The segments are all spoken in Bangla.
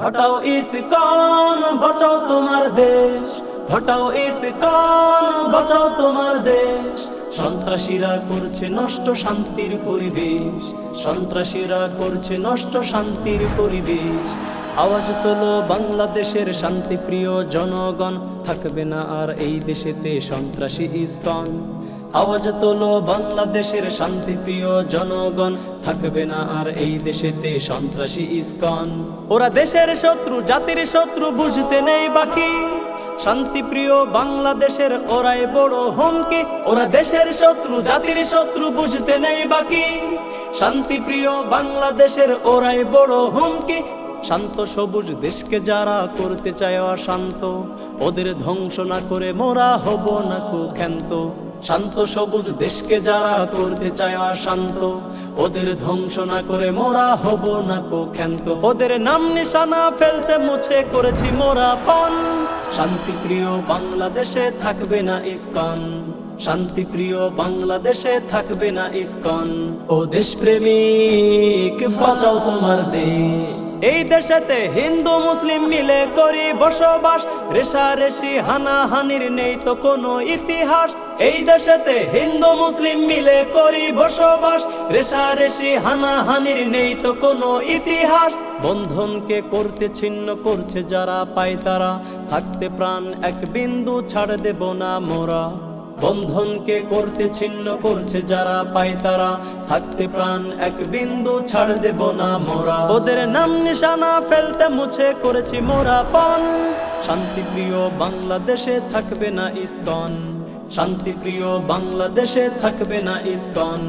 হটাও ইসকন, বাঁচাও তোমার দেশ। হটাও ইসকন, বাঁচাও তোমার দেশ। সন্ত্রাসীরা করছে নষ্ট শান্তির পরিবেশ। সন্ত্রাসীরা করছে নষ্ট শান্তির পরিবেশ। আওয়াজ তোলো বাংলাদেশের শান্তিপ্রিয় জনগণ, থাকবে না আর এই দেশেতে সন্ত্রাসী ইসকন। আওয়াজ তোলো বাংলাদেশের শান্তিপ্রিয় জনগণ, থাকবে না আর এই দেশেতে সন্ত্রাসী ইসকন। ওরা দেশের শত্রু, জাতির শত্রু, বুঝতে নেই বাকি। শান্তিপ্রিয় বাংলাদেশের ওরাই বড় হুমকি। ওরা দেশের শত্রু, জাতির শত্রু, বুঝতে নেই বাকি। শান্তিপ্রিয় বাংলাদেশের ওরাই বড় হুমকি। শান্ত সবুজ দেশকে যারা করতে চায় অশান্ত, ওদের ধ্বংস না করে মোরা হব না কুখ্যান্ত। শান্ত সবুজ দেশকে যারা করতে চায় অশান্ত, ওদের ধ্বংস না করে মোরা হব না কুখ্যান্ত। ওদের নাম নিশানা ফেলতে মুছে করেছি মোরা পণ। শান্তিপ্রিয় বাংলাদেশে থাকবে না ইসকন। শান্তিপ্রিয় বাংলাদেশে থাকবে না ইসকন। ও দেশপ্রেমিক, বাঁচাও তোমার দেশ। এই দেশেতে হিন্দু মুসলিম মিলে করি বসবাস। রেশারেশি হানাহানির নেই তো কোনো ইতিহাস। এই দেশেতে হিন্দু মুসলিম মিলে করি বসবাস। রেশারেশি হানাহানির নেই তো কোনো ইতিহাস। বন্ধনকে করতে ছিন্ন করছে যারা পায় তারা, থাকতে প্রাণ এক বিন্দু ছাড় দেব না মোরা। বন্ধনকে করতে ছিন্ন করছে যারা পায় তারা, থাকতে প্রাণ এক বিন্দু ছাড় দেব না মোরা। ওদের নাম নিশানা ফেলতে মুছে করেছি মোরা পণ। শান্তিপ্রিয় বাংলাদেশে থাকবে না ইসকন। শান্তিপ্রিয় বাংলাদেশে থাকবে না ইসকন।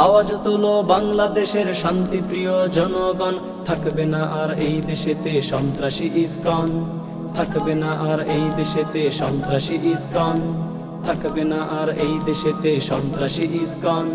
আওয়াজ তোলো বাংলাদেশের শান্তিপ্রিয় জনগণ, থাকবে না আর এই দেশেতে সন্ত্রাসী ইসকন। থাকবে না আর এই দেশেতে সন্ত্রাসী ইসকন। থাকবে না আর এই দেশেতে সন্ত্রাসী ইসকন।